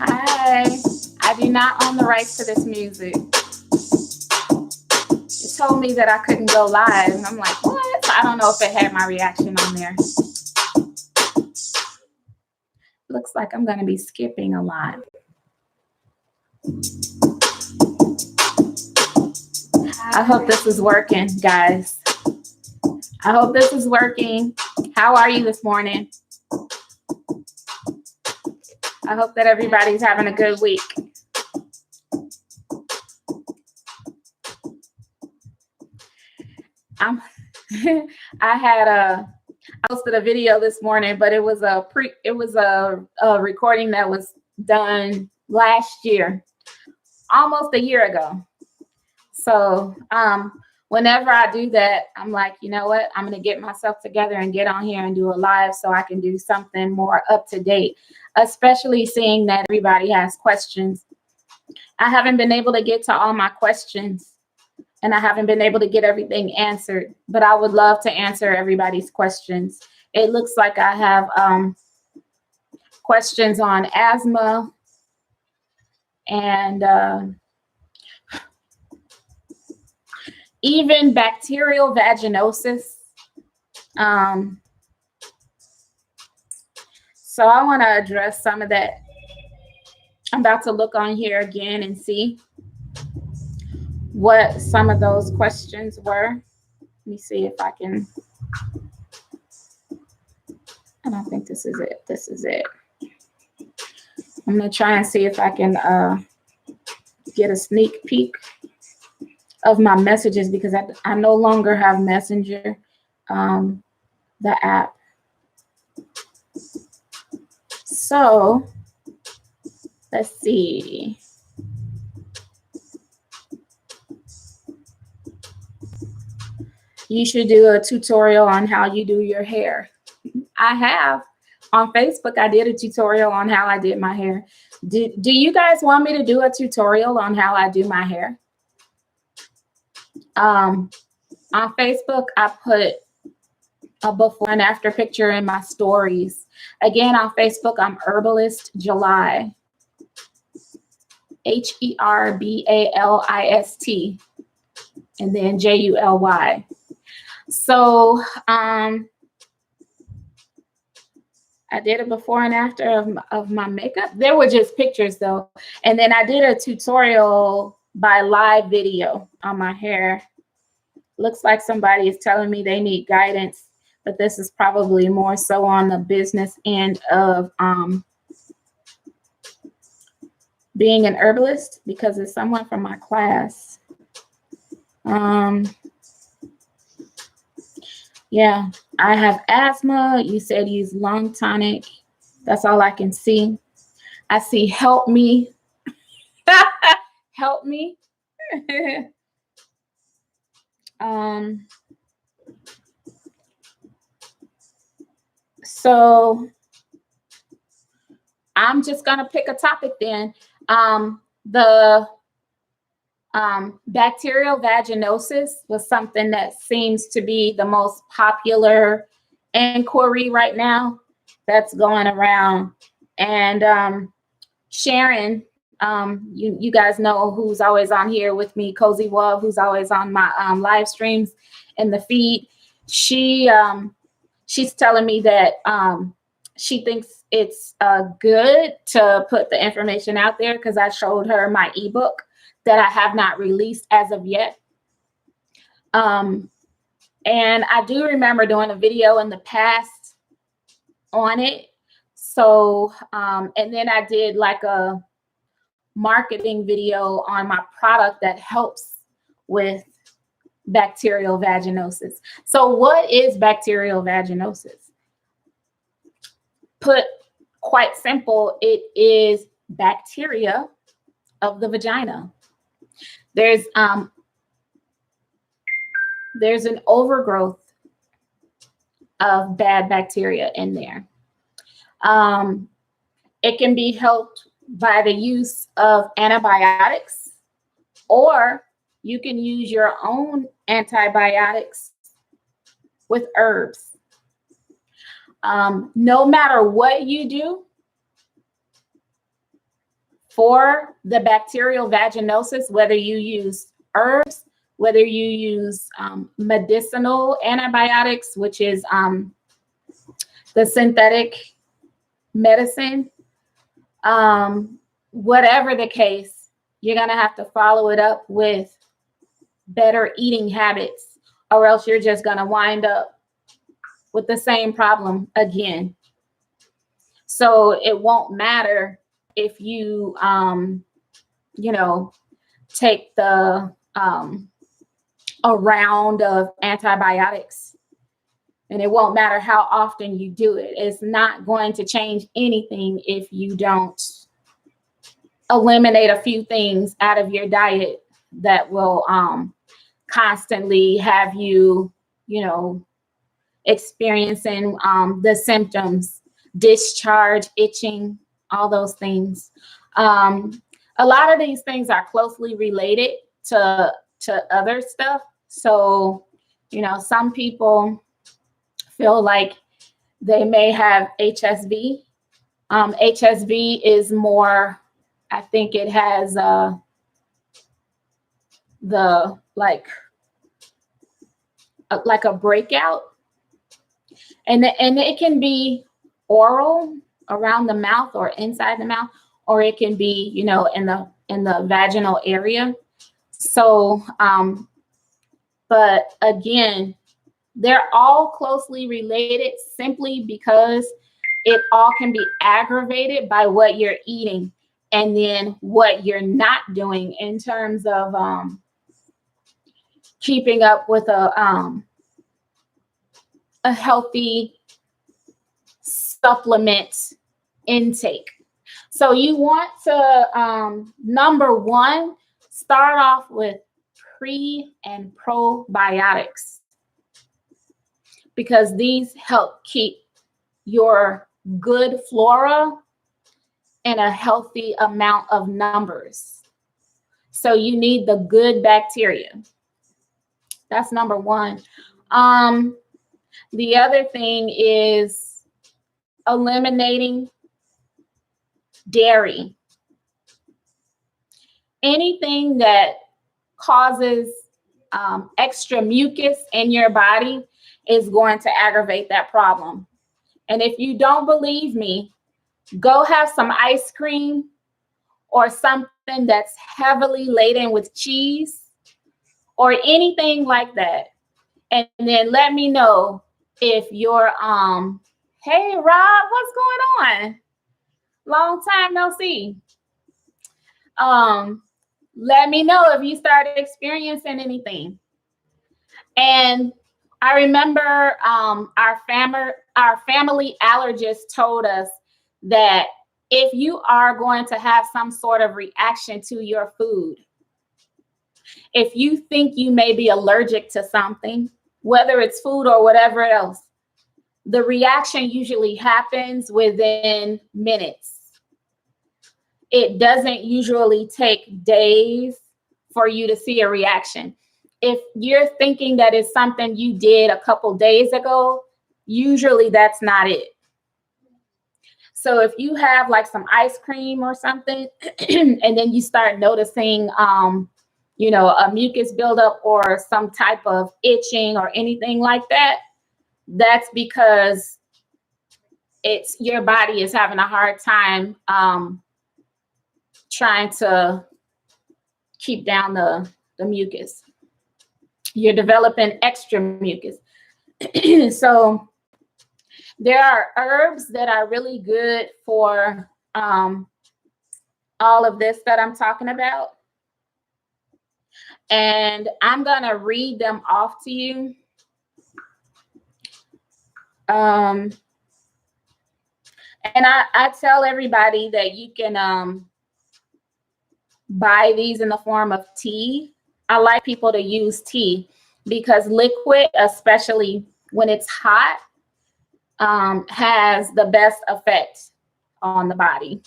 Hi. I do not own the rights to this music. It told me that I couldn't go live. And I'm like, what? I don't know if it had my reaction on there. Looks like I'm going to be skipping a lot. I hope this is working, guys. I hope this is working. How are you this morning? I hope that everybody's having a good week. I posted a video this morning, but it was a recording that was done last year, almost a year ago. So whenever I do that, I'm like, you know what? I'm going to get myself together and get on here and do a live so I can do something more up to date, especially seeing that everybody has questions. I haven't been able to get to all my questions, and I haven't been able to get everything answered, but I would love to answer everybody's questions. It looks like I have questions on asthma and even bacterial vaginosis. So I want to address some of that. I'm about to look on here again and see what some of those questions were. Let me see if I can. I don't think this is it. This is it. I'm going to try and see if I can get a sneak peek of my messages because I no longer have Messenger, the app. So let's see. You should do a tutorial on how you do your hair. I have. On Facebook, I did a tutorial on how I did my hair. Do you guys want me to do a tutorial on how I do my hair? On Facebook, I put a before and after picture in my stories. Again, on Facebook, I'm Herbalist July. HERBALIST. And then JULY. So I did a before and after of my makeup. There were just pictures though. And then I did a tutorial by live video on my hair. Looks like somebody is telling me they need guidance, but this is probably more so on the business end of being an herbalist because it's someone from my class. Yeah, I have asthma. You said use lung tonic. That's all I can see. I see help me. Help me. So I'm just going to pick a topic then. The bacterial vaginosis was something that seems to be the most popular inquiry right now that's going around. And Sharon, you guys know who's always on here with me, Cozy Wub, who's always on my live streams in the feed. She's telling me that she thinks it's good to put the information out there because I showed her my ebook that I have not released as of yet. And I do remember doing a video in the past on it. So, and then I did like a marketing video on my product that helps with bacterial vaginosis. So what is bacterial vaginosis? Put quite simple, it is bacteria of the vagina. There's an overgrowth of bad bacteria in there. It can be helped by the use of antibiotics, or you can use your own antibiotics with herbs. No matter what you do, for the bacterial vaginosis, whether you use herbs, whether you use medicinal antibiotics, which is the synthetic medicine, whatever the case, you're going to have to follow it up with better eating habits, or else you're just going to wind up with the same problem again. So it won't matter if you, take the a round of antibiotics, and it won't matter how often you do it. It's not going to change anything if you don't eliminate a few things out of your diet that will constantly have you, experiencing the symptoms, discharge, itching, all those things. A lot of these things are closely related to other stuff. So, some people feel like they may have HSV. HSV is more, I think it has like a breakout, and it can be oral around the mouth or inside the mouth, or it can be, in the vaginal area. So, but again, they're all closely related simply because it all can be aggravated by what you're eating and then what you're not doing in terms of keeping up with a healthy supplement intake. So you want to, number one, start off with pre and probiotics, because these help keep your good flora in a healthy amount of numbers. So you need the good bacteria. That's number one. The other thing is eliminating dairy. Anything that causes extra mucus in your body is going to aggravate that problem. And if you don't believe me, go have some ice cream or something that's heavily laden with cheese or anything like that. And then let me know if you're, hey, Rob, what's going on? Long time no see. Let me know if you started experiencing anything. And I remember our family allergist told us that if you are going to have some sort of reaction to your food, if you think you may be allergic to something, whether it's food or whatever else, the reaction usually happens within minutes. It doesn't usually take days for you to see a reaction. If you're thinking that it's something you did a couple days ago, usually that's not it. So if you have like some ice cream or something, and then you start noticing, a mucus buildup or some type of itching or anything like that, that's because it's your body is having a hard time trying to keep down the mucus. You're developing extra mucus. So there are herbs that are really good for all of this that I'm talking about. And I'm going to read them off to you. And I tell everybody that you can buy these in the form of tea. I like people to use tea because liquid, especially when it's hot, has the best effect on the body.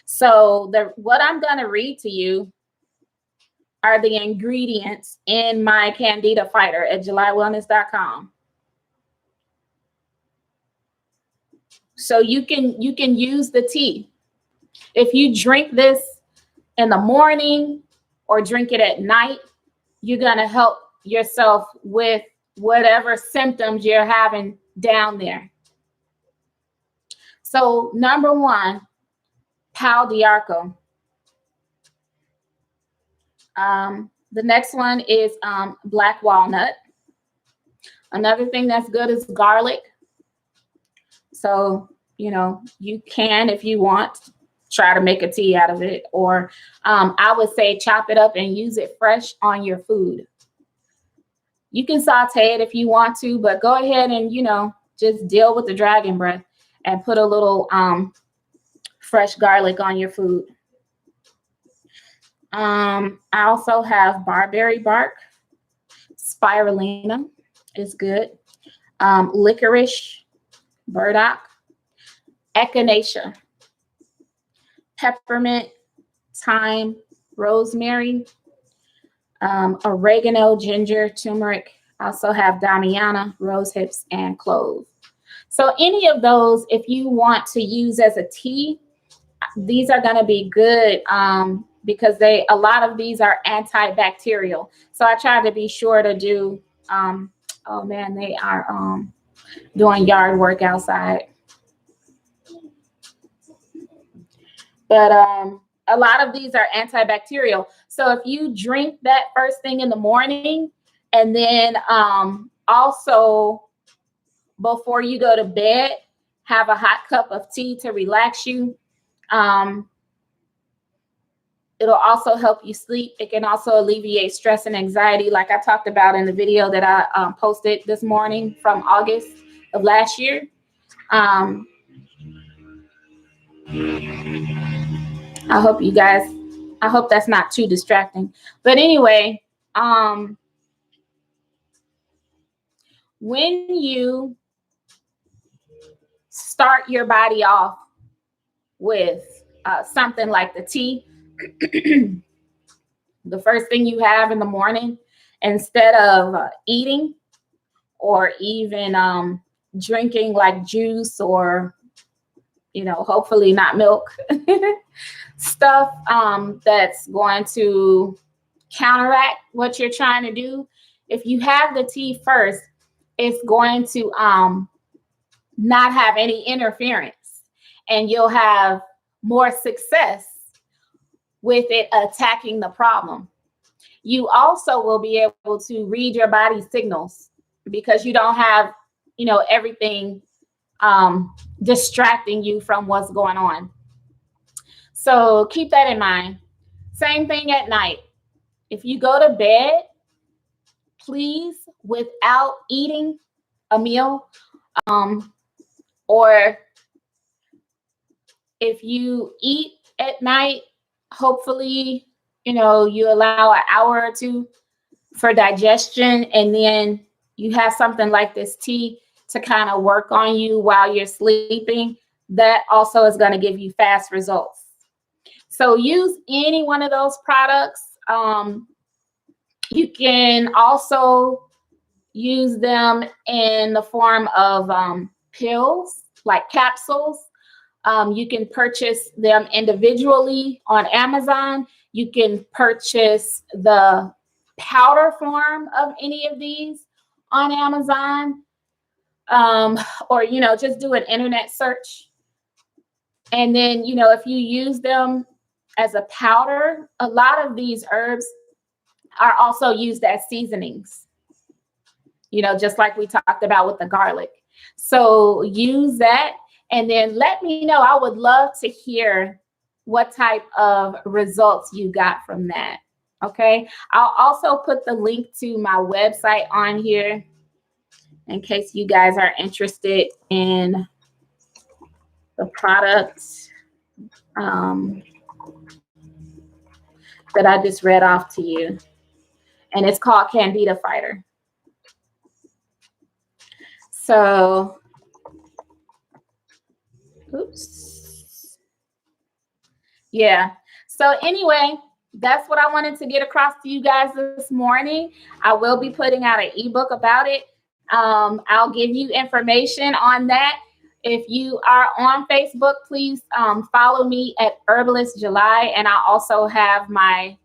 So what I'm going to read to you are the ingredients in my Candida Fighter at JulyWellness.com. So you can use the tea. If you drink this in the morning or drink it at night, you're going to help yourself with whatever symptoms you're having down there. So number one, Pal d'Arco. The next one is black walnut. Another thing that's good is garlic. So, you know, you can, if you want, try to make a tea out of it. Or I would say chop it up and use it fresh on your food. You can saute it if you want to, but go ahead and, you know, just deal with the dragon breath and put a little fresh garlic on your food. I also have barberry bark. Spirulina is good. Licorice, burdock, echinacea, peppermint, thyme, rosemary, oregano, ginger, turmeric. I also have damiana, rose hips, and clove. So any of those, if you want to use as a tea, these are going to be good because a lot of these are antibacterial. So I try to be sure to do, oh man, they are doing yard work outside. But a lot of these are antibacterial. So if you drink that first thing in the morning, and then also before you go to bed, have a hot cup of tea to relax you. It'll also help you sleep. It can also alleviate stress and anxiety, like I talked about in the video that I posted this morning from August of last year. I hope you guys, I hope that's not too distracting. But anyway, when you start your body off with something like the tea, the first thing you have in the morning, instead of eating or even drinking like juice or, you know, hopefully not milk, stuff that's going to counteract what you're trying to do. If you have the tea first, it's going to not have any interference, and you'll have more success with it attacking the problem. You also will be able to read your body signals because you don't have, you know, everything distracting you from what's going on. So keep that in mind. Same thing at night. If you go to bed, please, without eating a meal, or if you eat at night, hopefully, you know, you allow an hour or two for digestion, and then you have something like this tea to kind of work on you while you're sleeping. That also is going to give you fast results. So use any one of those products. You can also use them in the form of pills, like capsules. You can purchase them individually on Amazon. You can purchase the powder form of any of these on Amazon, or, you know, just do an internet search. And then, you know, if you use them as a powder, a lot of these herbs are also used as seasonings, you know, just like we talked about with the garlic. So use that, and then let me know. I would love to hear what type of results you got from that. Okay. I'll also put the link to my website on here in case you guys are interested in the products that I just read off to you. And it's called Candida Fighter. So, oops. Yeah. So anyway, that's what I wanted to get across to you guys this morning. I will be putting out an ebook about it. I'll give you information on that. If you are on Facebook, please follow me at Herbalist July, and I also have my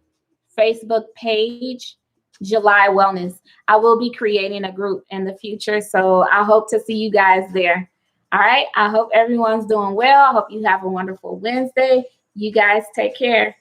Facebook page, July Wellness. I will be creating a group in the future, so I hope to see you guys there. All right. I hope everyone's doing well. I hope you have a wonderful Wednesday. You guys take care.